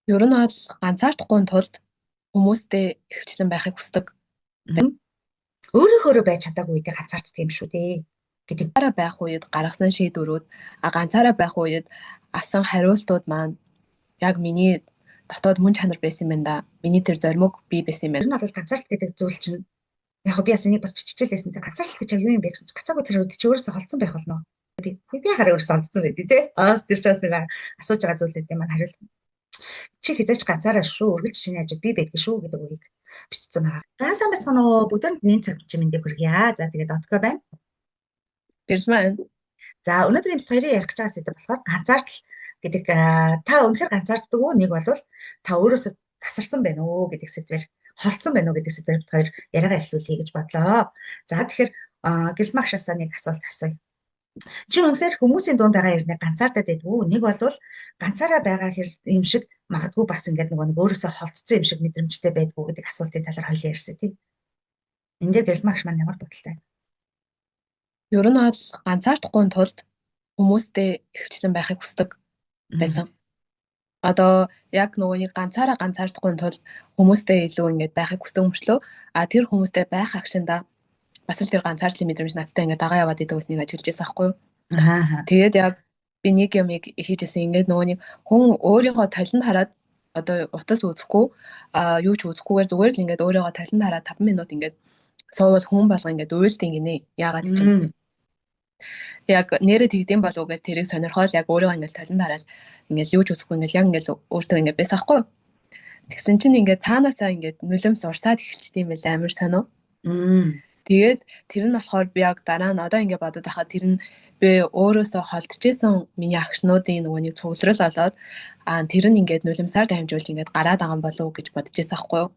Ер нь бол ганцаардахгүй тулд хүмүүстэй ихэвчлэн байхыг хүсдэг. Мгм. Өөрөөхөөрөө байж чадаагүй үедээ ганцаарддаг юм шүү дээ гэдэг. Ганцаараа байх үед гаргасан шийдвэрүүд, ганцаараа байх үед авсан хариултууд маань яг миний дотоод мөн чанар байсан юм байна да. Миний тэр зоримог бий байсан юм Ер байна. нь бол ганцаардал гэдэг зүйл чинь яг би бас энийг бас биччихлээсэн. Тэг ганцаардал гэж яг юу юм бэ гэсэн чинь гацаагүй тэр үед чи өөрөөсөө холдсон байх болно. Би хараа өөрөөсөө холдсон байдий те. Тэр ч бас нэг асууж байгаа зүйлүүд юм хариулт. Чи хязгаарч ганцаараа шүү. Үргэлж чиний ажил би байдаг шүү гэдэг үгийг бичсэн байгаа. За сайн байцгаана уу. Бүгдэнд нэг цаг чи мэндийг хүргье. За тэгээд отко байна. Тэрс маань За өнөөдрийн хоёрын ярих гэж байгаа сэдв болохоор ганцаардал гэдэг та үнэхээр ганцаарддаг уу? Нэг бол та өөрөөсөө тасарсан байна уу гэдэг сэдвээр холдсон байна уу гэдэг сэдвээр бид хоёр яриагаа эхлүүлье гэж бодлоо. За тэгэхээр гэрэл магшаасаа нэг асуулт асууя. Чи үнэхээр хүмүүсийн дунд байгаа хэрнээ ганцаардаад байдаг уу? Нэг бол ганцаараа байгаа хэр юм шиг магадгүй бас ингээд нэг өөрөөсөө холдсон юм шиг мэдрэмжтэй байдгүй гэдэг асуултын талаар хоёлаа ярьсан тийм. Энд дээр гэрэл магш маань ямар бодолтой? ер нь бол ганцаардахгүй тулд хүмүүстэй ихэвчлэн байхыг хүсдэг байсан. Одоо яг нөгөө нэг ганцаардахгүй тулд хүмүүстэй илүү ингээд байхыг хүсдэг мөрчлөө тэр хүмүүстэй байх агшинда бас л тэр ганцаардлын мэдрэмж надтай ингээд дагаа яваад идэг уснийг ажиглаж байсан байхгүй юу? Тэгээд яг би нэг юм хийжсэн ингээд нөгөө нэг хүн өөрийгөө талент хараад одоо утас үзэхгүй юу ч үзэхгүйгээр зүгээр л ингээд өөрийгөө талент хараад 5 минут ингээд суувал хүн болго ингээд уйлдیں۔ Гинэ. Яагаад ч юм. Яг нэрээ тэгдэм болов уу гэж тэрийг сонирхоод яг өөрийгөө ингээд талент хараад ингээд юу ч үзэхгүй ингээд яг ингээд өөртөө ингээд байсан байхгүй юу? Тэгсэн чинь ингээд цаанаасаа ингээд нүлэмс урсаад эхэлчихсэн юм байл амар сонио. Тэгээд тэр нь болохоор би яг дараа нь одоо ингээд бодоод байхад тэр нь би өөрөөсөө холдчихсэн миний агшнуудын нөгөө нэг цугларал болоод тэр нь ингээд нулимсаар дамжуулж ингээд гараад байгаа юм болов уу гэж бодож байсан байхгүй юу?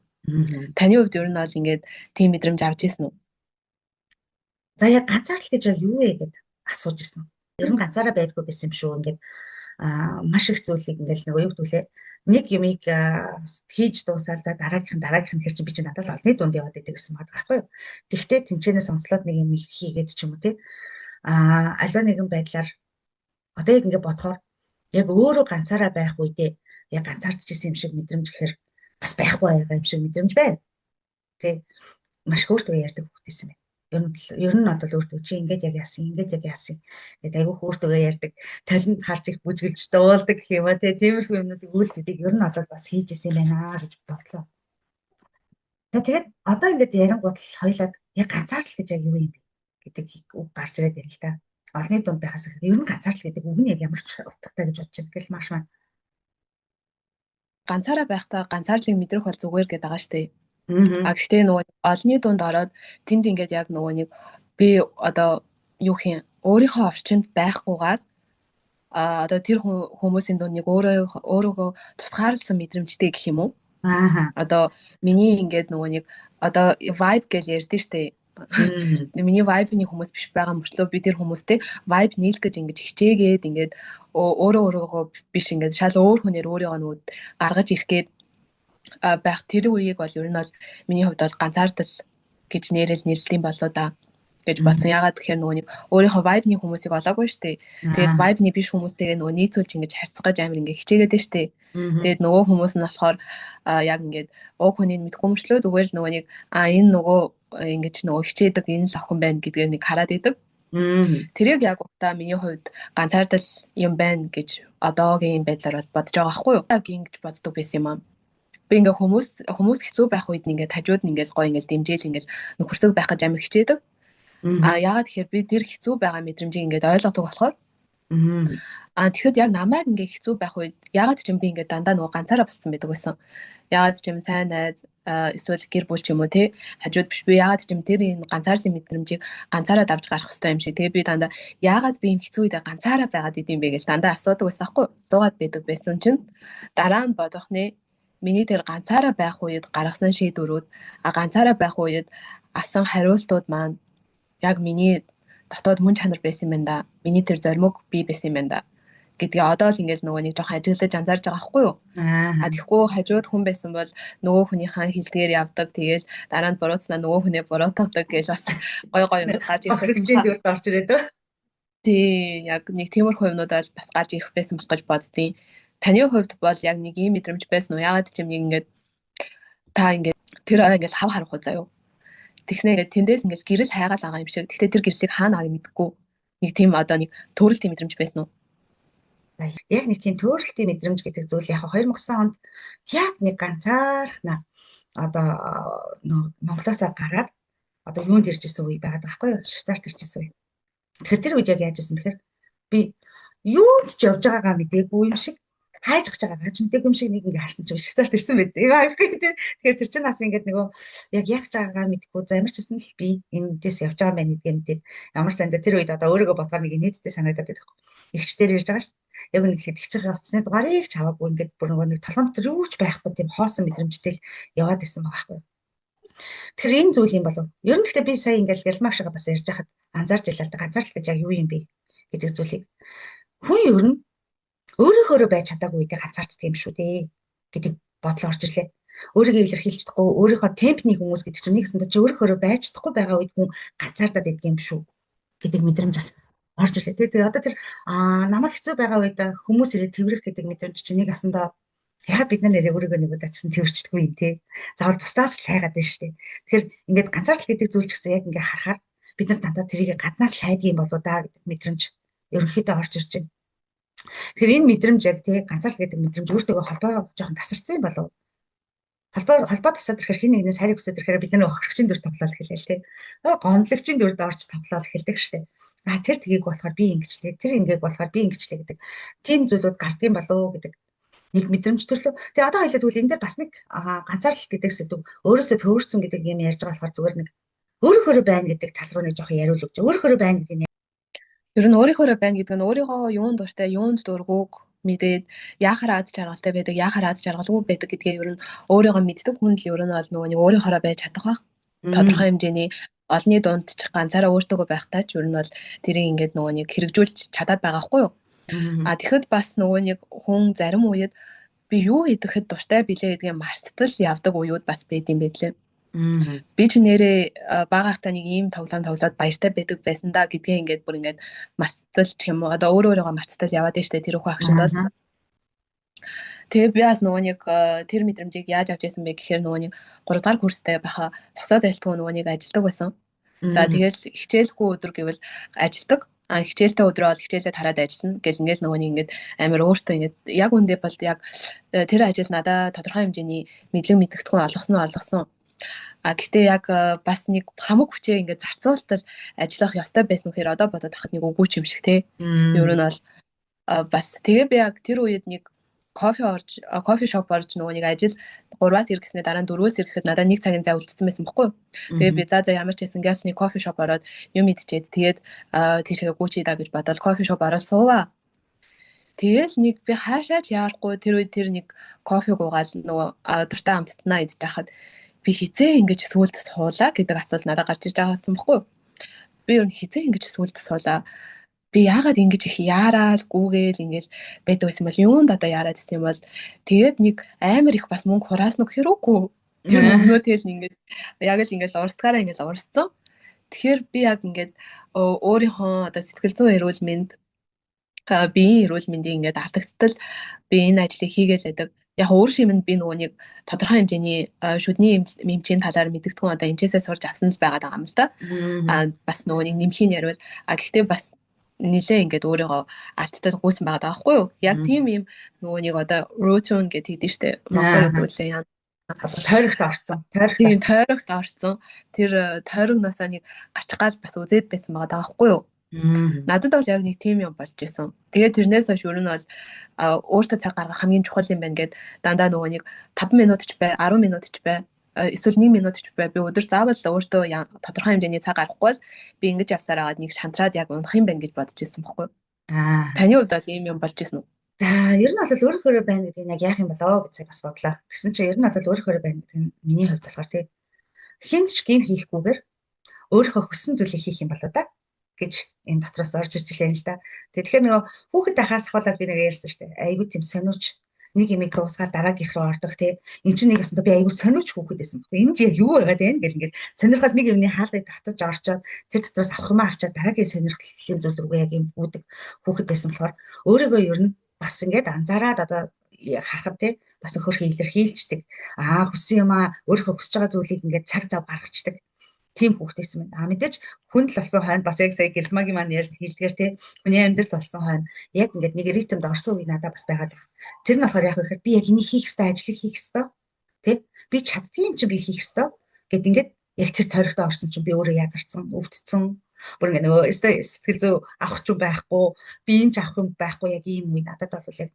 Таны хувьд ер нь бол ингээд тийм мэдрэмж авч ирсэн үү? За яг ганцаардал гэж юу вэ гэд асууж исэн. Ер нь ганцаараа байдгүй байсан юм шүү. Ингээд маш их зүйлийг ингээд нэг юу гэдүүлээ. Нэг юмыг хийж дуусаад за дараагийнх нь хэр чи би чи надад олны дунд яваад идэг гэсэн бод байхгүй юу. Тэгвэл тэнцэнээс онцлоод нэг юм хийгээд ч юм уу тий. Аливаа нэгэн байдлаар одоо яг ингээд бодохоор яг өөрөө ганцаараа байх үедээ яг ганцаардчихсан юм шиг мэдрэмж гэхээр бас байхгүй байгаа юм шиг мэдрэмж байна. Тий. Маш хөөртөө ярьдаг хүүхдээсэн байна. Ер нь бол өөртөө чи ингээд яг яасан гэдэг айгүй хөөртөө ярьдаг талент харж их бүжгэлж дуулдаг гэх юм аа тиймэрхүү юмнуудыг үйлдэлийг ер нь бас хийж исэн байна гэж бодлоо. Тэгээд одоо ингээд ярингууд л хоёлаад яг ганцаардал гэж яг юу юм бэ гэдэг үг гарч ирээд байна л та. Олны дунд байхаас их ер нь ганцаардал гэдэг үг нь яг ямар ч утгатай гэж бодож байна. Гэл маш маань ганцаараа байхдаа ганцаарлыг мэдрэх бол зүгээр гэдэг байгаа шүү дээ. Гэхдээ нөгөө олны дунд ороод тэнд ингээд яг нөгөө нэг би одоо юу хийн өөрийнхөө орчинд байхгүйгээр одоо тэр хүмүүсийн дунд нэг өөрөөгөө тусгаарласан мэдрэмжтэй гэх юм уу? Одоо миний ингээд нөгөө нэг одоо vibe гэж ярьдэн штэ. Миний vibe-ны хүмүүс биш байгаа мөртлөө би тэр хүмүүстэй vibe нийлэх гэж ингэж хичээгээд ингээд өөрөөгөө биш ингээд шал өөр хүнээр өөрийгөө нөгөө гаргаж ирэх гээд байх тэр үеийг бол ер нь бол миний хувьд бол ганцаардал гэж нэрлэдэм болоо да гэж бодсон. Ягаад тэгэхээр нөгөө нэг өөрийнхөө vibe-ны хүмүүсийг олоогүй штэ. Тэгээд vibe-ны биш хүмүүстэйгээ нөгөө нийцүүлж ингэж харьцах гэж амар ингэ хичээгээд байна штэ. Тэгээд нөгөө хүмүүс нь болохоор яг ингээд уг хүнийг мэдгүй мөрчлөө зүгээр л нөгөө нэг энэ нөгөө ингэж нөгөө хичээдэг энэ л охин байна гэдгээр нэг хараад идэг. Тэрийг яг удаа миний хувьд ганцаардал юм байна гэж одоогийн байдлаар бол бодож байгаа байхгүй юу? Яг ингэж боддог байсан юм аа. Би ингээ хүмүүс хэцүү байх үед ингээ хажууд нь ингээ гоё ингээ дэмжээл ингээ нөхөрсөг байх гэж амар хичээдэг. Яагаад тэгэхээр би тэр хэцүү байгаа мэдрэмжийг ингээ ойлгодог болохоор. Тэгэхэд яг намайг ингээ хэцүү байх үед яагаад ч юм би ингээ дандаа нөгөө ганцаараа болсон байдаг байсан. Яагаад ч юм сайн найз эсвэл гэр бүл ч юм уу те хажууд биш би яагаад ч юм тэр энэ ганцаарлын мэдрэмжийг ганцаараа давж гарах хэрэгтэй юм шиг. Тэгээ би дандаа яагаад би юм хэцүү үедээ ганцаараа байгаад идэм бэ гэж дандаа асуудаг байсан хгүй. Дуугаад байдаг байсан чинь дараа нь бодох нэ миний тэр ганцаараа байх үед гаргасан шийдвэрүүд ганцаараа байх үед авсан хариултууд маань яг миний дотоод мөн чанар байсан юм байна да. Миний тэр зоримог бий байсан юм байна да гэдгээ одоо л ингээд нөгөө нэг жоохон ажиглаж анзаарж байгаа байхгүй юу? Тэгэхгүй хажууд хүн байсан бол нөгөө хүнийхээ хилдгээр явдаг. Тэгээл дараа нь буруутснаа нөгөө хүнээ буруутгадаг гэж бас гой юм гарч ирэх байсан. Дүрд орж ирээд. Тий, яг нэг тиймэрхүү юмнууд бас гарч ирэх байсан болох гэж боддیں۔ Таны хувьд бол яг нэг ийм мэдрэмж байсан уу? Ягаад ч юм нэг ингээд та ингээд тэр ингээд хав харах уу заяа. Тэгснэ ингээд тэндээс ингээд гэрэл хайгаал байгаа юм шиг. Гэхдээ тэр гэрлийг хаана авыг мэдэхгүй. Нэг тийм одоо нэг төрөлтийн мэдрэмж байсан уу? Яг нэг тийм төрөлтийн мэдрэмж гэдэг зүйл яг 2009 онд яг нэг ганцаархнаа одоо Монголоосоо гараад одоо юунд ирж исэн үе байгаад байгаа байхгүй юу? Швейцарт ирж исэн үе. Тэгэхээр тэр үед яг яаж исэн бэхээр би юунд ч явж байгаагаа мэдээгүй юм шиг хайж гаж байгаагаа ч мэдээгүй юм шиг нэг ингээ харсан чинь Швейцарт ирсэн байт. Тэгэхээр тэр чинь бас ингээд нөгөө яг яаж байгаагаа мэдгүй замарч исэн л би эндээс явж байгаа байх гэдгээ мэдээд ямар санда тэр үед одоо өөрийгөө бодохоор нэг нийтдээ санагдаад байдаг. Игчдэр ирж байгаа шүү. Яг нэг ихэд хэцүү явцсны дугаарыг ч аваагүй ингээд бүр нөгөө нэг толгонд тэр юу ч байхгүй тийм хоосон мэдрэмжтэй яваад исэн байгаа байхгүй. Тэгэхээр энэ зүйл юм болов. Ер нь гэхдээ би сая ингээд гялмаа шиг бас ярьж байхад анзаарч илаа л да. Анзаарч гэж яг юу юм бэ гэдэг зүйлийг хүн ер нь өөрийнхөө байж чадаагүй үедээ ганцаарддаг юм шүү дээ гэдэг бодол орж ирлээ. Өөрийгөө илэрхийлж чадахгүй, өөрийнхөө темпний хүмүүс гэдэг чинь нэгсэндээ чи өөрийнхөө байж чадахгүй байгаа үед хүн ганцаардаад идэх юм шүү гэдэг мэдрэмж бас орж ирлээ. Тэгээ одоо тэр намайг хэцүү байгаа үед хүмүүс ирээд тэрвэрх гэдэг мэдрэмж чинь нэг асандаа яг бид нар нэрээ өөрийгөө нэг удаа гэсэн тэрвэрчдэггүй юм те. Заавал бусдаас л хайгаад байна шүү дээ. Тэгэхээр ингээд ганцаардал гэдэг зүйл ч гэсэн яг ингээд харахаар бид нар дандаа тэрийг гаднаас л хайдаг юм болоо да гэдэг мэдрэмж ерөнхийдөө орж ирж байна. Тэгэхээр энэ мэдрэмж яг тий ганцаардал гэдэг мэдрэмж өөртөө холбоо жоохон тасарсан юм болов. Холбоо тасаад ирэхээр хин нэгнээс хайр хүсэж ирэхээр бид нар хохирогчийн дүр тоглоод эхэлээ тий. Гомдлагчийн дүрд орж тоглоод эхэлдэг штэ. Тэр тгийг болохоор би ингэчлээ, тэр ингээд болохоор би ингэчлээ гэдэг. Тийм зүйлүүд гардыг болов гэдэг нэг мэдрэмж төрлөө. Тэгээ одоо хоёлаа тэгвэл энэ дээр бас нэг ганцаардал гэдэг сэдв өөрөөсөө төөрцөн гэдэг юм ярьж байгаа болохоор зүгээр нэг өөрийнхөө байна гэдэг тал руу нэг жоох яриул өгч. Өөрийнхөө байна гэдэг нь ер нь өөрийнхөө байна гэдэг нь өөрийнхөө юунд дуртай, юунд дургууг мэдээд яахаар аз жаргалтай байдаг, яахаар аз жаргалгүй байдаг гэдгээ ер нь өөрийгөө мэддэг хүн л ер нь бол нөгөө нэг өөрийнхөө байж чадах байх. Тодорхой хэмжээний олны дунд ч ганцаараа өөртөө байхтай ч ер нь бол тэрийг ингээд нөгөө нэг хэрэгжүүлж чадаад байгаа хгүй юу. Тэгэхэд бас нөгөө нэг хүн зарим үед би юу идэхэд дуртай билээ гэдгийг марттал явдаг уууд бас байд юм байлээ. Би ч нэрээ багаахтаа нэг ийм тоглоод баяртай байдаг байсан да гэдгээ ингээд бүр ингээд марттал ч юм уу одоо өөрөөгөө марттал яваад штэ тэр хүүхэн агшинд бол. Тэгээ би бас нөгөө нэг тэр мэдрэмжийг яаж авч яасан бэ гэхээр нөгөө нэг 3 дахь курстай байхаа цогцоо зайлтгүй нөгөө нэг ажилладаг байсан. За тэгэл хичээлгүй өдөр гэвэл ажилдаг. Хичээлтэй өдрөө бол хичээлээ тараад ажиллана. Гэл ингээд нөгөө нэг ингээд амар өөртөө ингээд яг үндэ бол яг тэр ажил надад тодорхой хэмжээний мэдлэг мэдгэдэггүй олгосон. Гэтээ яг бас нэг хамаг хүчээ ингээд зарцуултал ажиллах ёстой байсан гэхээр одоо бодоод тахад нэг үгүй юм шиг те. Ер нь бол бас тэгээ би яг тэр үед нэг кофе шоп орж нөгөө нэг ажил 3-аас ирэхснээр дараа нь 4-өөс ирэхэд надад 1 цагийн зай үлдсэн байсан байхгүй юу. Тэгээ би за ямар ч байсан газ нэг кофе шоп ороод юм идчихэд тэгээд тийшээ гүйчээ да гэж бодоод кофе шоп ороод суугаа. Тэгэл нэг би хаашаач яарахгүй тэр үед тэр нэг кофе гуугаал нөгөө дуртай амттнаа идэж хахад би хизээ ингэж сүулт суулаа гэдэг асуулт надад гарч иж байгаасан байхгүй юу. Би ер нь хизээ ингэж сүулт суулаа. Би яагаад ингэж их яараад гүүгээл ингэж байдаг юм бол юунд одоо яараад гэсэн юм бол тэгээд нэг амар их бас мөнгө хураасан уу хэрүүгүй. Тэр мөнгнөө тэл ингэж яг л ингэж урсгаараа ингэж урсцсан. Тэгэхээр би яг ингэж өөрийнхөө одоо сэтгэл зүйн эрүүл мэнд биеийн эрүүл мэндийн ингэж алдагдтал би энэ ажлыг хийгээл байдаг. Яг өөр шимэнд би нөгөө нэг тодорхой хэмжээний шүдний эмчийн талаар мэддэггүй одоо эмчээсээ сурж авсан л байгаа юм л да. Бас нөгөө нэг нэмхийн ярил. Гэхдээ бас нилээ ингээд өөрийгөө алттай гүйсэн байгаа даахгүй юу? Яг тийм юм нөгөө нэг одоо routine гэдэг тийм штэ. Монголоор хэлбэл тойрогт орцсон. Тойрогт орцсон. Тэр тойрогноосоо нэг гачгаал бас үзээд байсан байгаа даахгүй юу? Надад бол яг нэг тийм юм болж исэн. Тэгээд тэрнээс хойш ер нь бол өөртөө цаг гаргах хамгийн чухал юм байна гэд дандаа нөгөө нэг 5 минут ч бай, 10 минут ч бай, эсвэл 1 минут ч бай. Би өдөр заавал өөртөө тодорхой хэмжээний цаг гаргахгүй бол би ингэж явсаар агаад нэг шантраад яг унах юм байна гэж бодож исэн байхгүй. Таны хувьд бол ийм юм болж исэн үү? За ер нь бол өөрийнхөө байна гэдэг нь яг яах юм болоо гэж бас бодлоо. Тэгсэн чинь ер нь бол өөрийнхөө байна гэдэг нь миний хувьд болохоор тий хинт ч гим хийхгүйгээр өөрийнхөө хүссэн зүйлийг хийх юм болоо да гэж энэ дотроос орж иж лээ л да. Тэгэхээр нөгөө хүүхэд байхаас ахвалаад би нэг ярьсан шүү дээ. Айгуу тийм сониуч нэг имийг дуусгаад дараагийнх руу ордог тий. Энд чинь нэг өсөндөө би айгуу сониуч хүүхэд байсан байхгүй. Энэ яг юу байгаад байна гэл ингээд сонирхол нэг юмны хаалгыг татаж орчоод тэр дотроос авах юм авчаад дараагийн сонирхлын зүйл рүү яг юм үүдэг хүүхэд байсан болохоор өөрийгөө ер нь бас ингээд анзаараад одоо харахад тий бас хөрхи илэрхийлждэг. Хүссэн юм өөрийнхөө хүсэж байгаа зүйлийг ингээд цаг зав гаргацдаг. Тийм хүүхдээсэн байна. Мэдээж хүн л болсон хойно бас яг сая Гермагийн маань хэлдгээр тий хүний амьдрал болсон хойно яг ингээд нэг ритмд орсон үе надад бас байгаад байна. Тэр нь болохоор яг ихээр би яг энийг хийх ёстой, ажлыг хийх ёстой. Тий би чаддгийн чи би хийх ёстой гэд ингээд яг тэр тойрогтой орсон чинь би өөрөө ядарсан, өвдсөн. Бүр ингээд нөгөө сэтгэл зүй авах ч байхгүй, би энэ ч авах юм байхгүй яг ийм үе надад бол яг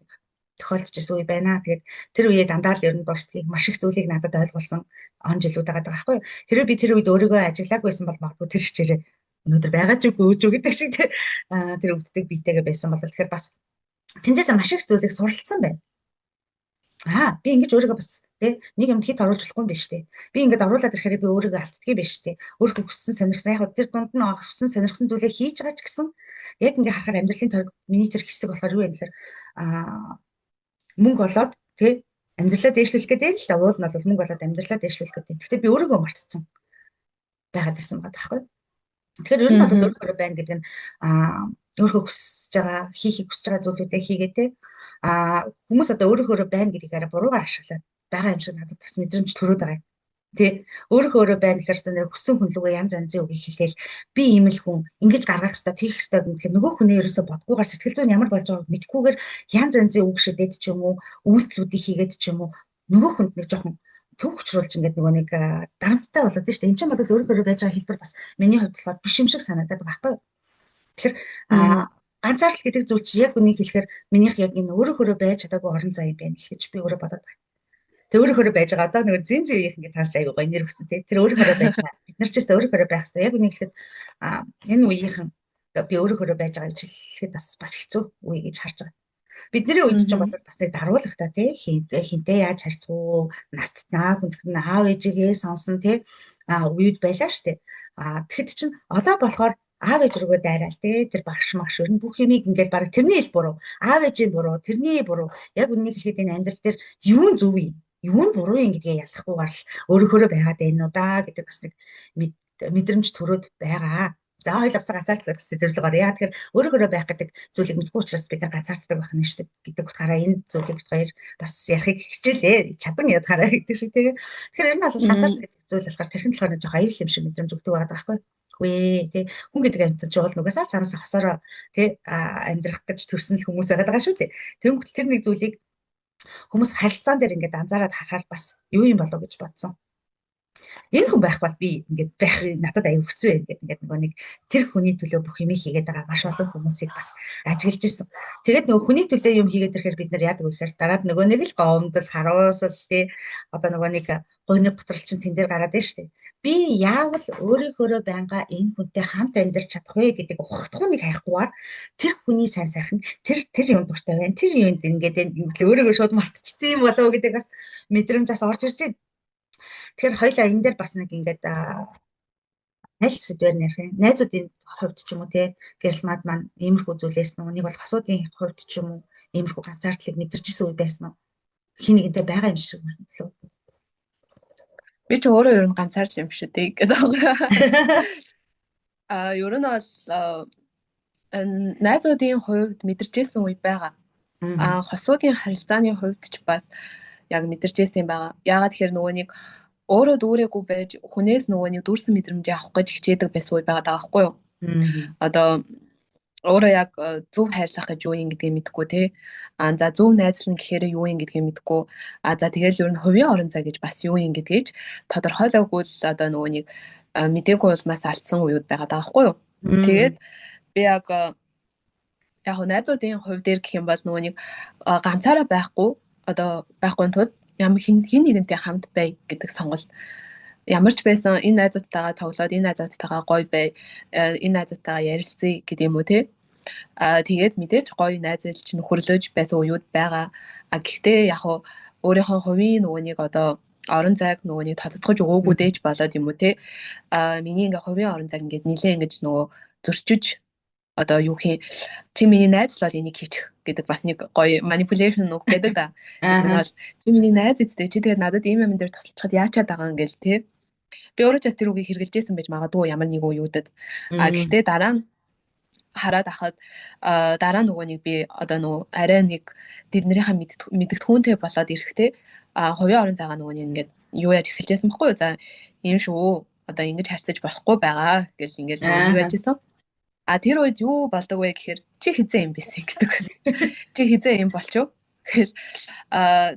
тохиолдож ирсэн үе байна. Тэгээд тэр үеэ дандаа л ер нь дурсдгийг маш их зүйлийг надад ойлгуулсан он жилүүд байгаа байхгүй юу. Хэрвээ би тэр үед өөрийгөө ажиглаагүй байсан бол магадгүй тэр хичээрээ өнөөдөр байгаа ч үгүй өөж гэдэг шиг тэр өвддөг биетэйгээ байсан бол тэгэхээр бас тэндээс маш их зүйлийг суралцсан байна. Би ингэж өөрийгөө бас тий нэг юмд хит оруулж болохгүй юм биш тий. Би ингэж оруулаад ирэхээр би өөрийгөө алддаггүй биш тий. Өөрийнхөө хүссэн сонирхсан яг тэр дунд нь хүссэн сонирхсан зүйлээ хийж байгаа ч гэсэн яг ингэ харахаар амьдралын тойрог миний тэр хэсэг болохоор юу вэ гэхээр мөнгө болоод тий амьдралаа дээшлүүлэх гэдэг л да. Уул нь бол мөнгө болоод амьдралаа дээшлүүлэх гэдэг. Гэхдээ би өөрийгөө мартцсан байгаад байсан байгаа байхгүй. Тэгэхээр ер нь бол өөрөөр байна гэдэг нь өөрийнхөө хүсэж байгаа хийхийг хүсэж байгаа зүйлүүдээ хийгээ тий. Хүмүүс одоо өөрөөр байна гэдгийг буруугаар ашиглаад байгаа юм шиг надад бас мэдрэмж төрөөд байгаа юм. Тий. Өөрөөр байна гэхээр нэр хүссэн хүн лүгээ янз янзын үг хэлээл би ийм л хүн ингэж гаргах хэрэгтэй, хийх хэрэгтэй гэвэл нөгөө хүний ерөөсө бодгоогаар сэтгэл зүйн ямар болж байгааг мэдхгүйгээр янз янзын үг шидэд ч юм уу, үйлдэлүүдийг хийгээд ч юм уу нөгөө хүнд нэг жоохон төвчрүүлж ингээд нөгөө нэг дарамттай болоод тийм шүү дээ. Энд чинь бодвол өөрөөр байж байгаа хэлбэр бас миний хувьд болохоор биш юм шиг санагдаад байгаа байхгүй. Тэгэхээр ганцаарл гэдэг зүйл чи яг үнийг хэлэхээр минийх яг энэ өөрөөр байж чадаагүй орон зай юм байна гэж би өөрөө бодоод байна. Тэг өөрөөр байж байгаа одоо нөгөө зин зэвийнх ингээд таасч айгуу гоё нэр өгсөн тий. Тэр өөрөөр байж байгаа. Бид нар ч гэсэн өөрөөр байх хэрэгтэй. Яг үнийг хэлэхэд энэ үеийнхэн би өөрөөр байж байгаа гэж хэлэхэд бас хэцүү үе гэж харж байгаа. Бидний үед ч бол бас нэг даруулах та тий хинтээ яаж харьцуу настнаа хүндхэн аав ээжигээ сонсон тий үед байлаа штэ. Тэгэхэд чинь одоо болохоор аав ээж рүүгээ дайраал тий тэр багш магш өрн бүх юмыг ингээд баг тэрний ил буруу аав ээжийн буруу тэрний буруу яг үнийг хэлэхэд энэ амьдрал дээр юу нь зөв юм юу нь буруу юм гэдгээ ялахгүйгээр л өөрөөрөө байгаад байна уу да гэдэг бас нэг мэдрэмж төрөөд байгаа. За хоёул авцаа ганцаарддаг сэдвэрлэг гараа. Яг тэгэхээр өөрөөрөө байх гэдэг зүйлийг мэдгүй учраас бид нар ганцаарддаг байх нь шүү дээ гэдэг утгаараа энэ зүйлийг бид хоёр бас ярихыг хичээлээ. Чадан ядгаараа гэдэг шиг тийм. Тэгэхээр ер нь бол ганцаарддаг гэдэг зүйл болохоор тэрхэн болохоор жоох аюул юм шиг мэдрэмж өгдөг байгаа байхгүй. Үгүй тий хүн гэдэг амьтан ч бол нугасаа цаанаас хосороо тий амьдрах гэж төрсөн л хүмүүс байгаа шүү дээ. Тэнгүүт тэр нэг зүйлийг хүмүүс харилцаан дээр ингээд анзаараад харахаар бас юу юм болов гэж бодсон. Энэ хүн байх бол би ингээд байх надад аюу хэцүү байна гэдэг ингээд нэг тэр хүний төлөө бүх юм хийгээд байгаа маш олон хүмүүсийг бас ажиглаж ирсэн. Тэгээд нөгөө хүний төлөө юм хийгээд ирэхээр бид нар яадаг вэ гэхээр дараад нөгөө нэг л гомдол харуусал тий одоо нөгөө нэг гойны готролчин тэн дээр гараад байна шүү дээ. Би яавал өөрийнхөө байнга энэ хүнтэй хамт амьдарч чадах вэ гэдэг ухахдахууныг хайхгүйгээр тэр хүний сайн сайхан тэр юм дуртай байна. Тэр юунд ингээд өөрийгөө шууд мартчихсан юм болов гэдэг бас мэдрэмж бас орж ирж байна. Тэгэхээр хоёлаа энэ дээр бас нэг ингээд аль сэдвээр нэрх юм. Найзуудын хувьд ч юм уу те гэрэл мад маань иймэрхүү зүйлээс нэг бол хосуудын хувьд ч юм уу иймэрхүү ганцаардлыг мэдэрч исэн үе байсан уу? Хин нэгэнтэй байгаа юм шиг байна. Би ч өөрөө ер нь ганцаарл юм шүү дээ гэдэг байгаа. Ер нь бол найзуудын хувьд мэдэрчээсэн үе байгаа. Хосуудын харилцааны хувьд ч бас яг мэдэрчээсэн юм байгаа. Яагаад тэгэхээр нөгөө нэг өөрөө дүүрээгүй байж хүнээс нөгөө нэг дүүрсэн мэдрэмжээ авах гэж хичээдэг байсан үе байгаа байхгүй юу? Одоо өөрөө яг зөв хайрлах гэж юу юм гэдгийг мэдэхгүй тий. За зөв найзлан гэхээр юу юм гэдгийг мэдэхгүй. За тэгэл ер нь хувийн орон зай гэж бас юу юм гэдгийг тодорхойлоогүй л одоо нөгөө нэг мдээгүй улмаас алдсан үеуд байгаа байхгүй юу? Тэгээд би яг найзуудын хувь дээр гэх юм бол нөгөө нэг ганцаараа байхгүй одоо байхгүй тул ямар хин нэгэнтэй хамт бай гэдэг сонголт. Ямар ч байсан энэ найзуудтайгаа тоглоод энэ найзуудтайгаа гоё бай, энэ найзуудтайгаа ярилцъя гэдэг юм уу те. Тэгээд мэдээж гоё найзалж нөхөрлөж байсан үеуд байгаа. Гэхдээ яг өөрийнхөө хувийн нөгөө нэг одоо орон зайг нөгөө нэг тодтогч өгөөгүй дээж болоод юм уу те. Миний ингээ хувийн орон зайг ингээд нилээ ингэж нөгөө зөрчиж одоо юу хий чи миний найз л бол энийг хийчих гэдэг бас нэг гоё manipulation үг гэдэг да. Тэгэл чи миний найз эцтэй чи тэгээд надад ийм юм дээр туслахад яачаад байгаа юм гээл те. Би өөрөө ч тэр үгийг хэрэгжилжсэн байж магадгүй ямар нэг үеүүдэд. Гэхдээ дараа нь хараад ахад дараа нөгөө нэг би одоо нөгөө арай нэг тэднэрийнхээ мэддэхүүнтэй болоод ирэхтэй хувийн орон зайгаа нөгөө нэг ингээд юу яаж эхэлжсэн баггүй юу. За ийм шүү. Одоо ингэж харьцаж болохгүй байгаа гэл ингээд юу яажсэн. Тэр үед юу болдог вэ гэхээр чи хизээ юм бис гэдэг. Чи хизээ юм болчих. Гэхэл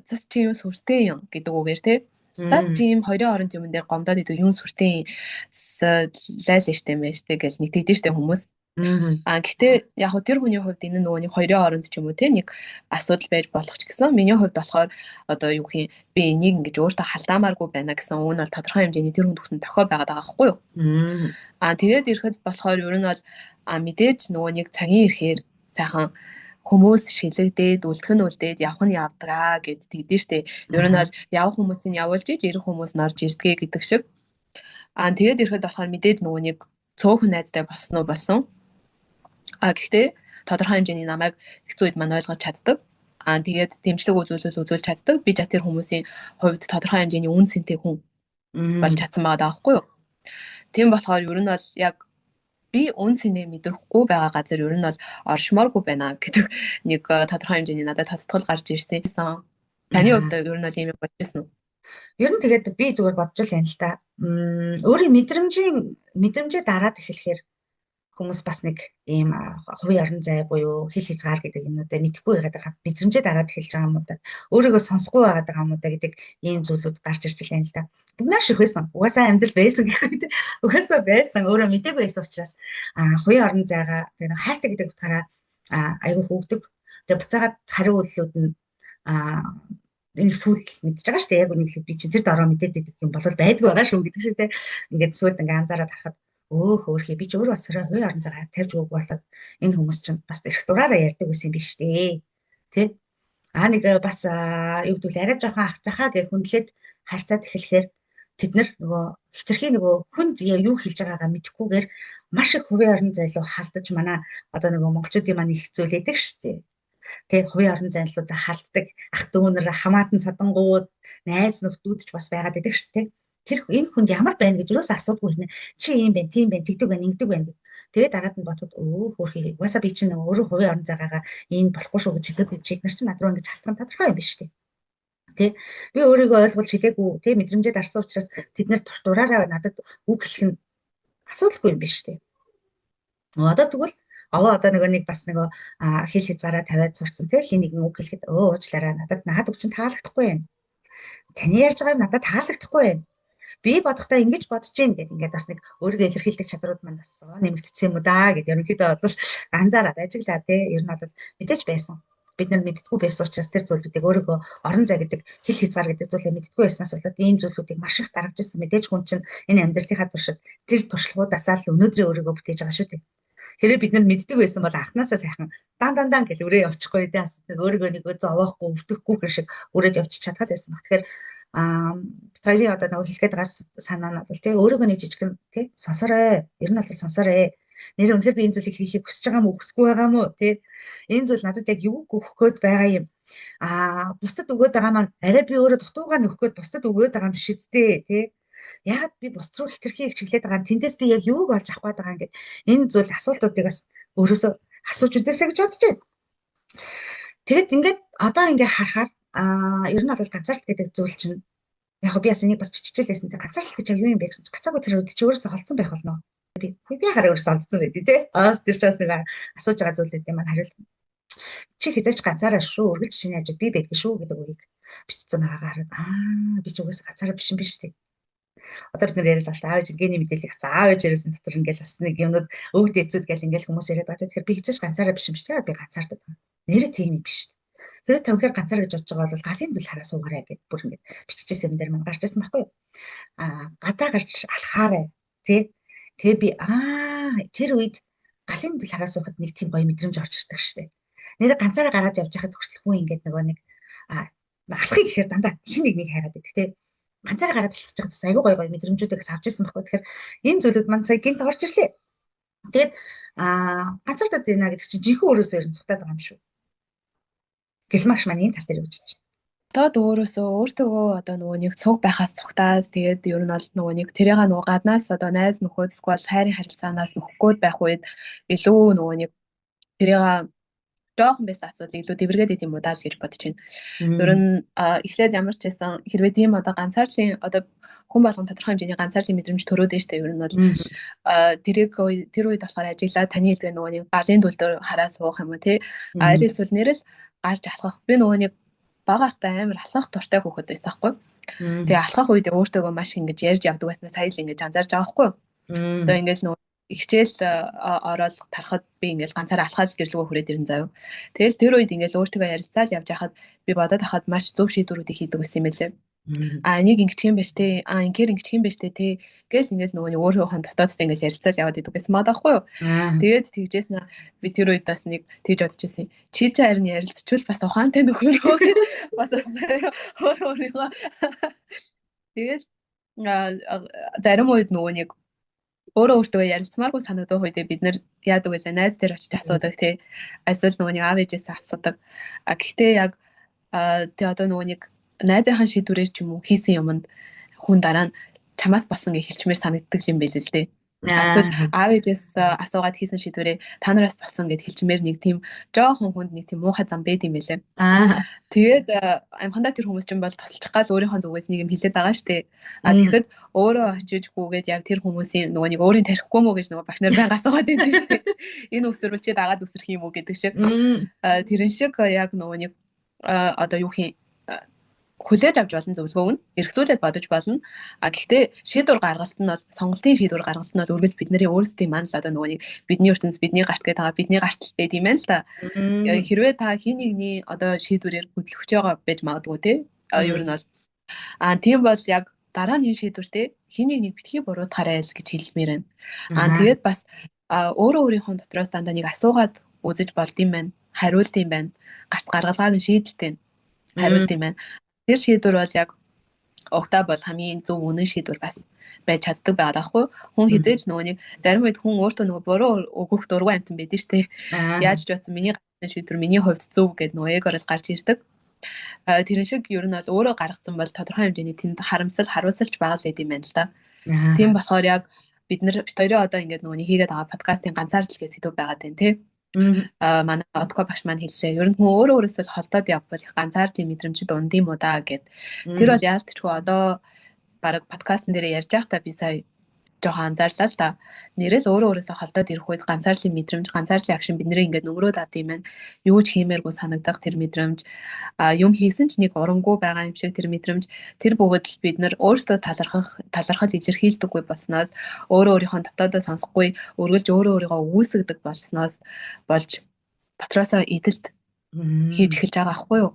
зас чи юу сүртэй юм гэдэг үгээр те. Зас чи юм хоёрын оронд юм дээр гомдоод идэв юу сүртэй лайл штэ мэж те гэл нэг тэгдэж штэ хүмүүс. Гэтээ яг хөө тэр хүний хувьд энэ нөгөө нэг хоёрын оронд ч юм уу те нэг асуудал байж болох ч гэсэн миний хувьд болохоор одоо юу гэх юм би энийг ингэж өөртөө халдаамааргүй байна гэсэн үн бол тодорхой хэмжээний тэр хүн төгсөнд тохиол байгаа даа байхгүй юу. Тэгээд ирэхэд болохоор ер нь бол мэдээж нөгөө нэг цагийн ирэхээр сайхан хүмүүс шилэгдээд үлдээд явах нь явдраа гэд тэгдэж штэ. Ер нь бол явах хүмүүсийн явуулж иж ирэх хүмүүс норж ирдгээ гэдэг шиг. Тэгээд ирэхэд болохоор мэдээж нөгөө нэг цөөхөн найзтай болсон. Гэхдээ тодорхой хэмжээний намайг хэцүү үед мань ойлгож чаддаг. Тэгээд дэмжлэг үзүүлж чаддаг. Би тэр хүмүүсийн хувьд тодорхой хэмжээний үн цэнтэй хүн болж чадсан байгаа даахгүй юу. Тийм болохоор ер нь бол яг би үн цэнээ мэдрэхгүй байгаа газар ер нь бол оршмооргүй байна гэдэг нэг тодорхой хэмжээний надад тодтгол гарч ирсэн. Таны хувьд ер нь бол ийм юм болчихсон уу? Ер нь тэгээд би зүгээр бодож л байна л та. Өөрийн мэдрэмжээ дараад эхлэхээр хүмүүс бас нэг ийм хувийн орон зай буюу хэл хязгаар гэдэг юмнуудаа мэдэхгүй байгаад байгаа мэдрэмжээ дараад эхэлж байгаа юм уу та. Өөрийгөө сонсохгүй байгаад байгаа юм уу та гэдэг ийм зүйлүүд гарч ирж байна л да. Бүгнаа шиг байсан. Угаасаа амьдрал байсан гэхэд угаасаа байсан. Өөрөө мэдээгүй байсан учраас хувийн орон зайгаа тэгээд хайртай гэдэг утгаараа айгүй хөөгдөг. Тэгээд буцаагаад хариу үйллүүд нь энэ сүйд мэдж байгаа шүү дээ. Яг үнэхээр би чинь тэр дороо мэдээд байдаг юм бол байдгүй байгаа шүү гэдэг шиг те. Ингээд сүйд ингээ анзаараад харахад хөөхий би ч өөрөө бас хувийн орон зайгаа тавьж өгөх болоод энэ хүмүүс чинь бас эрх дураараа ярьдаг байсан юм биш үү? Тэ? Нэг бас юу гэдэг вэ? Арай жоохон ах захаа гэх хүндлээд харьцаад эхлэхээр тэд нар нөгөө хитрхи нөгөө хүнд юу хэлж байгаагаа мэдэхгүйгээр маш их хувийн орон зай руу халдаж манай одоо нөгөө монголчуудын маань их зөөлөдөг шүү дээ. Тэ хувийн орон зайлуудаа халддаг ах дүүнэр хамаатан садангууд найз нөхдүүд ч бас байгаад байдаг шүү дээ. Тэр энэ хүнд ямар байна гэж юус асуудгүй нэ чи ийм байна тийм байна тэгдэг байна ингэдэг байна. Тэгээд дараад нь бодоход хөөхий угаасаа би чинь өөрөө хувийн орон зайгаа энэ болохгүй шүү гэж хэлээгүй чи нар чинь над руу ингэж халтхан тодорхой юм биш үү? Тэ би өөрийгөө ойлгуулж хэлээгүй тэ мэдрэмжээ дарсан учраас тэд нар дураараа надад үг хэлэх нь асуудалгүй юм биш үү? Одоо тэгвэл одоо нэг бас нэг хэл хязгаараа тавиад сурцсан тэ хин нэгэн үг хэлэхэд уучлаарай надад үг чинь таалагдахгүй байна. Таны ярьж байгаа юм надад таалагдахгүй байна. Би бодохдоо ингэж бодож гин гэдэг ингээд бас нэг өөрийгөө илэрхийлэх чадрууд маань бас нэмэгдсэн юм уу да гэдэг ерөнхийдөө бол анзаараад ажиглаа тий. Ер нь бол мэдээж байсан. Бид нар мэдтгүү байсан учраас тэр зүйлүүдийг өөрийгөө орон зай гэдэг хэл хязгаар гэдэг зүйлээ мэдтгүү байснаас болоод ийм зүйлүүдийг маш их гаргаж ирсэн. Мэдээж хүн чинь энэ амьдралынхаа туршид тэр туршлагуудаас л өнөөдрийн өөрийгөө бүтээж байгаа шүү дээ. Хэрэг бид нар мэддэг байсан бол анханасаа сайхан дан гэл өрөө явчихгүй дээ. Бас өөрийгөө нэг зовоохгүй өвдөхгүй гэх шиг өрөөд явчих чадхад байсан. Тэгэхээр хоёрын одоо нөгөө хэлгээд байгаа санаа нь бол тий өөрийгөө нэг жижигэн тий сонсорой. Ер нь бол сонсорой. Нэр өнөхөр би энэ зүйлийг хийхийг хүсэж байгаа мó хүсэхгүй байгаа мó тий энэ зүйл надад яг юу өгөх гээд байгаа юм. Бусдад өгөөд байгаа маань арай би өөрөө дутуугаар нөхөх гээд бусдад өгөөд байгаа юм биш үсттэй тий. Яг би бус руу хитрхи чиглээд байгаа нь тэндээс би яг юуг олж авах гээд байгаа юм гээд энэ зүйл асуултуудыг бас өөрөөсөө асууж үзээсэй гэж бодож байна. Тэгэд ингээд одоо ингээд харахаар ер нь бол ганцаард гэдэг зүйл чинь яг би бас энийг бас биччихлээсэн те ганцаард гэж юу юм бэ гэсэн чинь гацаагүй тэр үед чи өөрөөсөө холцсон байх болно. Би хараа өөрөөсөө олдсон байдий те. Тэр чаас нэг асууж байгаа зүйлүүдийн маань хариулт. Чи хязгаарч ганцаараа шүү үргэлж чиний ажил би байдаг шүү гэдэг үгийг бичсэн байгаагаа хараад би ч угаасаа ганцаараа биш юм биш те. Одоо бид нар яриад байна шүү дээ. Аав гений мэдээлэл аав ээжээрээс дотор ингээл бас нэг юмнууд өвд эцүүд гэл ингээл хүмүүс яриад байна. Тэгэхээр би хязгаарч ганцаараа биш юм биш те. Би ганцаардаг. Нэрээ тийм юм биш. Тэр тавхаар ганцаар гэж бодож байгаа бол галын дэл хараа суугаарай гэд бүр ингэж биччихсэн юм дээр маань гарч ирсэн байхгүй юу? Гадаа гарч алхаарай. Тэгээ би тэр үед галын дэл хараа суухад нэг тийм гоё мэдрэмж орж ирдэг штеп. Нэрээ ганцаараа гараад явж байхад хүртэл хүн ингэж нэг алхахыг гэхээр дандаа хин нэг хайгаад байдаг те. Ганцаараа гараад алхаж байхад бас айгүй гоё мэдрэмжүүдээс авч ирсэн байхгүй. Тэгэхээр энэ зүйлүүд маань сая гинт орж ирлээ. Тэгээд ганцаардаа дийнэ гэдэг чинь жинхэнэ өөрөөсөө ерэн цухтаад байгаа юм шүү. Гэлмагш маань энэ тал дээр үжиж байна. Одоо өөртөө одоо нөгөө нэг цуг байхаас цугтаад тэгээд ер нь бол нөгөө нэг тэрийг нөгөө гаднаас одоо найз нөхөд эсвэл хайрын харилцаанаас нөхгүй байх үед илүү нөгөө нэг тэрийг жоохон байсан асуудал илүү дэвэргээд идэм үү даа л гэж бодож байна. Ер нь эхлээд ямар ч байсан хэрвээ тийм одоо ганцаардлын одоо хүн болгон тодорхой хэмжээний ганцаардлын мэдрэмж төрөөд штэ ер нь бол тэр үед болохоор ажиглаад таны хэлдэг нөгөө нэг галын дүл дээр хараа суух юм уу тий. Аль эсвэл нэрэл гарч алхах. Би нөгөө нэг бага ахтай амар алхах дуртай хүүхэд байсан байхгүй. Тэгээ алхах үед өөртөөгөө маш ингэж ярьж явдаг байснаа сая л ингэж анзаарч байгаа байхгүй. Одоо ингэж нөгөө хичээл ороод тарахад би ингээл ганцаараа алхаад гэрлүүгөө хүрээд ирэн заяа. Тэгэл тэр үед ингээл өөртөө ярилцаал явж байхад би бодоод хахад маш зөв шийдвэрүүдийг хийдэг байсан юм байлээ. Энийг ингэчих юм биш те. Ингээр ингэчих юм биш те. Гэл ингээл нөгөө өөрөө хон дотоодтой ингээл ярилцаал яваад идэг байсан маа даахгүй юу. Тэгээд тэгжээс нэ би тэр үед бас нэг тэгж бодож байсан. Чи харин ярилцчихвал бас ухаантай нөхөрөө бодож заяа. Өөрийгөө тэгэл зарим үед нөгөө нэг өөртөө ярилцмааргүй санагдах үед бид нэр яадаг вэ? Найз дээр очиж асуудаг тий. Эсвэл нөгөө нэг аав ээжээс асуудаг. Гэхдээ яг тий одоо нөгөө нэг найзынхаа шийдвэрээр ч юм уу хийсэн юмд хүн дараа нь чамаас болсон гэж хэлчмээр санагддаг юм байл л дээ. Эсвэл аав ээжээс асуугаад хийсэн шийдвэрээ та нараас болсон гэж хэлчмээр нэг тийм жоохон хүнд нэг тийм муухай зам байд юм байлээ. Тэгээд амхандаа тэр хүмүүс чинь бол тусалчих гал өөрийнхөө зүгээс нэг юм хэлээд байгаа штэ. Тэгэхэд өөрөө очиж гүгээд яг тэр хүмүүсийн нөгөө нэг өөрийн тарихгүй мүү гэж нөгөө багш нар байнга асуугаад байдаг штэ. Энэ өсвөрвөл чи дагаад өсрөх юм уу гэдэг шиг. Тэрэн шиг яг нөгөө нэг одоо юу хин хүлээж авч болно зөвлөгөөг нь эргцүүлээд бодож болно. Гэхдээ шийдвэр гаргалт нь бол сонголтын шийдвэр гаргалт нь бол үргэлж бидний өөрсдийн маань л одоо нөгөө нэг бидний ертөнц бидний гарт гэдэг байгаа бидний гарт л байд юм байна л та. Хэрвээ та хин нэгний одоо шийдвэрээр хөтлөгч байгаа байж магадгүй те. Ер нь бол тийм бол яг дараа нь шийдвэртэй хин нэг битгий буруутгаарай л гэж хэлмээр байна. Тэгээд бас өөрийнхөө дотроос дандаа нэг асуугаад үзэж болд юм байна. Хариулт юм байна. Гарц гаргалгааг нь шийдэлтэй хариулт юм байна. Тэр шийдвэр бол яг угтаа бол хамгийн зөв үнэн шийдвэр бас байж чаддаг байгаа байхгүй. Хүн хизээж нөгөө нэг зарим үед хүн өөртөө нөгөө буруу өгөх дургүй амтан байдаг штэ. Яаж ч бодсон миний гаргасан шийдвэр миний хувьд зөв гэд нөгөө эгоор л гарч ирдэг. Тэрэн шиг ер нь бол өөрөө гаргасан бол тодорхой хэмжээний тэнд харамсал харуулсалч байгаа л юм байна л да. Тийм болохоор яг бид нар хоёроо одоо ингээд нөгөө хийгээд байгаа подкастын ганцаардл гэсэн сэдв байгаа тань тий. Манай Отко багш маань хэллээ. Ер нь хүн өөрөөсөө холдоод явбал их ганцаардын мэдрэмжид ундим уу даа гэд. Тэр бол яалтчгүй одоо баг подкастн дээр ярьж байхдаа би сая жоохон анзаарлаа л та. Нэрэл өөрөөсөө холдоод ирэх үед ганцаарлын мэдрэмж, ганцаарлын акшн бидний ингээд нөмрөөд авд юм байна. Юу ч хиймээргүй санагдах тэр мэдрэмж, юм хийсэн ч нэг урамгүй байгаа юм шиг тэр мэдрэмж, тэр бүгд л бид нар өөрсдөө талархал илэрхийлдэггүй болсноос, өөрийнхөө дотоодоо сонсохгүй, өргөлж өөрийгөө үүсгдэг болсноос болж дотроосоо идэлт хийж эхэлж байгаа аахгүй юу?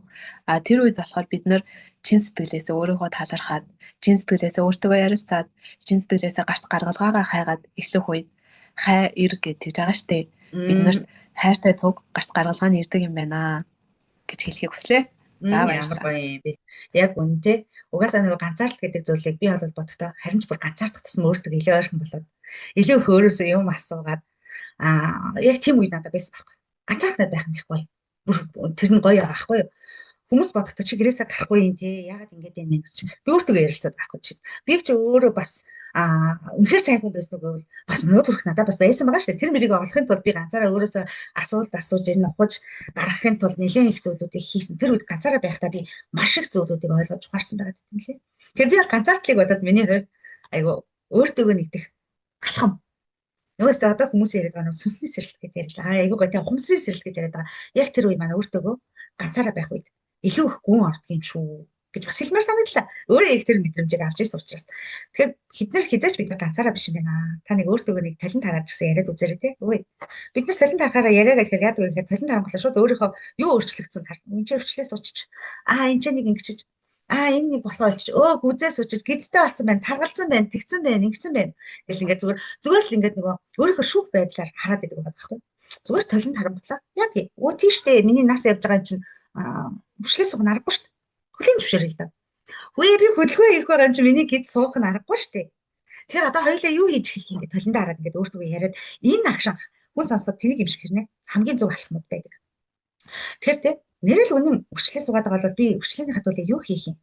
Тэр үед болохоор бид нар чин сэтгэлээсээ өөрийгөө талархаад, чин сэтгэлээсээ өөртөө ярилцаад, чин сэтгэлээсээ гарц гаргалгаагаа хайгаад эхлэх үед хай ир гэж байгаа штэ. Бид нарт хайртай зүг гарц гаргалгаа нь ирдэг юм байна гэж хэлхийг хүслээ. Ямар гоё юм бэ. Яг үнэтэй. Угаасаа нэг ганцаардал гэдэг зүйлийг би бол бодохдоо харин ч бүр ганцаардах тусам өөртөө илүү ойрхон болоод илүү хөөрөөсөө юм асуугаад яг тийм үед надад байсан байхгүй. Ганцаардаад байх нь их гоё. Тэр нь гоё аахгүй юу? Хүмүүс бодохдоо чи гэрээсээ гарахгүй юм тий. Яагаад ингэж юм бэ гэж. Би өөртөө ярилцаад байхгүй чи. Би ч өөрөө бас үнэхээр сайн хүн байсан үгүй бас муу төрх надад бас байсан байгаа шүү дээ. Тэр мөрийг олохын тулд би ганцаараа өөрөөсөө асуулт асууж нухаж гаргахын тулд нэлээд их зүйлүүдийг хийсэн. Тэр үед ганцаараа байхдаа би маш их зүйлүүдийг ойлгож ухаарсан байгаа юм лээ. Тэгэхээр би бол ганцаардлыг болоод миний хувьд айгу өөртөөгөө нэгдэх алхам. Нөгөөсөө одоо хүмүүс яриад байгаа нь сүнсний сэрэлт гэж ярьлаа. Айгу гоо тийм ухамсарын сэрэлт гэж яриад байгаа. Яг тэр үе манай өөртөөгөө ганцаараа байх үед илүү их гүн ордог юм шүү гэж бас хэлмээр санагдлаа. Өөрөө их тэр мэдрэмжийг авч ирсэн учраас. Тэгэхээр хэднэр хизээч бид ганцаараа биш юм байна. Та нэг өөртөөгөө нэг талент хараад гэсэн яриад үзээрэй те. Үй. Бид нар талент харахаараа яриараа гэхээр яадаг вэ гэхээр талент харамглаа шууд өөрийнхөө юу өөрчлөгдсөн харна. Энд чинь өвчлээ суучих. Энд чинь нэг ингэчиж энэ нэг болохоо олчих. Гүзээ суучиж гидтэй болсон байна. Таргалзсан байна. Тэгсэн байна. Ингэсэн байна. Тэгэл ингээд зүгээр л ингээд нөгөө өөрийнхөө шүүх байдлаар хараад байдаг байхгүй. Зүгээр талент харамглаа. Яг тийштэй миний нас явж байгаа юм чинь өвчлээ суух нь аргагүй шүү дээ. Хөлийн зөвшөөрөл даа. Хөөе би хөдөлгөөн хийх байгаа юм чи миний гид суух нь аргагүй шүү дээ. Тэгэхээр одоо хоёулаа юу хийж эхэлх юм бэ? Талент хараад ингээд өөртөө яриад энэ акшн хүн сонсоод тэнийг юм шиг хэрнэ. Хамгийн зөв алхмууд байдаг. Тэгэхээр нэрэл үнэн өвчлээ суугаад байгаа бол би өвчлөлийн хадуулыг юу хийх юм?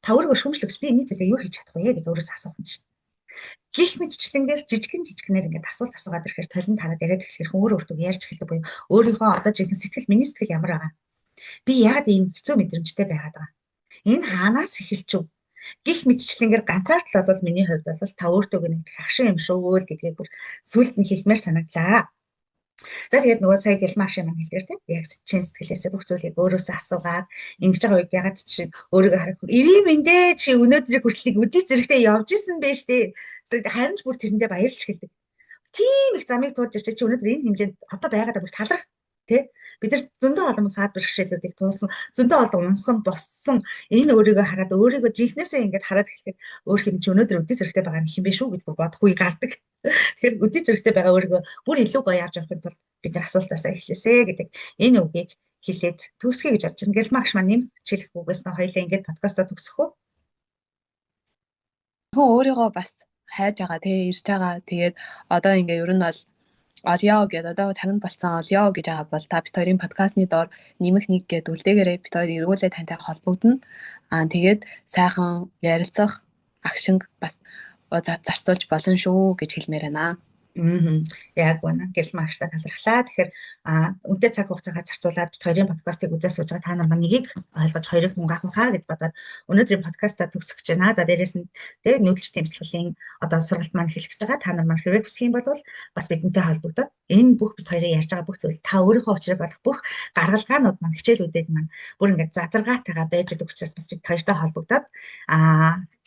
Та өөрийгөө шүүмжлэхс би энэ зүйлээ юу хийж чадах вэ гэж өөрөөсөө асуух юм шүү дээ. Гэх мэтчлэнгээр жижигнэр ингээд асуулт асуугаад ирэхээр толинд хараад яриад эхлэхээр хүн өөртөө ярьж эхэлдэг буюу өөрийнхөө одоо жинхэнэ сэтгэл миний сэтгэл ямар байгаа. Би яагаад ийм хэцүү мэдрэмжтэй байгаад байгаа. Энэ хаанаас эхэлчихв? Гэх мэтчлэнгээр ганцаард л бол миний хувьд бол та өөртөө нэг агшин юм шүү л гэдгийг бүр сүлд нь хэлмээр санагдлаа. За тэгээд нөгөө сая гэлмаш юм хэлдгээр тийм яг чин сэтгэлээсээ бүх зүйлийг өөрөөсөө асуугаад ингэж байгаа үед ягаад чи өөрийгөө харах эвэм эндээ чи өнөөдрийг хүртэл үдий зэрэгтэй явж исэн байж тээ. Харин ч бүр тэрэндээ баярлж эхэлдэг. Тийм их замыг туулж ирчих чи өнөөдөр энэ хэмжээнд одоо байгаад бүр талрах тий. Бид нар зөндөө олон саад бэрхшээлүүдийг туулсан, зөндөө олон унсан, боссон энэ өөрийгөө хараад өөрийгөө жинхнээсээ ингэж хараад эхлэхэд өөр хэм чи өнөөдөр үдий зэрэгтэй байгаа нь хэм бэ шүү гэдгээр бодохгүй гардаг. Тэгэхээр үдий зэрэгтэй байгаа өөрийгөө бүр илүү гоё явж явахын тулд бид нар асуултаасаа эхлэсэ гэдэг энэ үгийг хэлээд төгсгий гэж бодож байна. Гэлмагш маань нэм хичээлэх үгээс нь хоёлаа ингэж подкастаа төгсөх үү? Хөө өөрийгөө бас хайж байгаа тий ирж байгаа. Тэгээд одоо ингээ ер нь бол олё гэдэг одоо цаг нь болцсон олё гэж байгаа бол та бит хоёрын подкастны доор нэмэх нэг гэдэг үлдээгээрээ бит хоёр эргүүлээ тантай холбогдно. Тэгээд сайхан ярилцах агшинг бас зарцуулж болно шүү гэж хэлмээр байна. Яг байна. Гэлмагштай талархлаа. Тэгэхээр үнэтэй цаг хугацаагаа зарцуулаад бит хоёрын подкастыг үзээ сууж байгаа та нар маань нэгийг ойлгож хоёрыг мөн гахах хаа гэж бодоод өнөөдрийн подкастаа төгсөх гэж байна. За дээрэс нь тэгээ нүүдэлч тэмцлэлийн одоо сургалт маань эхлэх гэж байгаа. Та нар маань хэрэг хүсэх юм бол бас бидэнтэй холбогдоод энэ бүх бит хоёрын ярьж байгаа бүх зүйл та өөрийнхөө учрыг болох бүх гаргалгаанууд маань хичээлүүдэд маань бүр ингээд задаргаатайгаа байж байгаа учраас бас бид хоёртой холбогдоод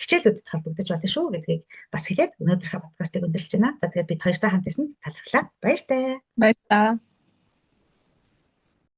хичээлүүдэд холбогдож болно шүү гэдгийг бас хэлээд өнөөдрийнхөө подкастыг өндөрлж байна. За тэгээд бид хоёртой хамт исэн талархлаа. Баяр таа. Баяр таа.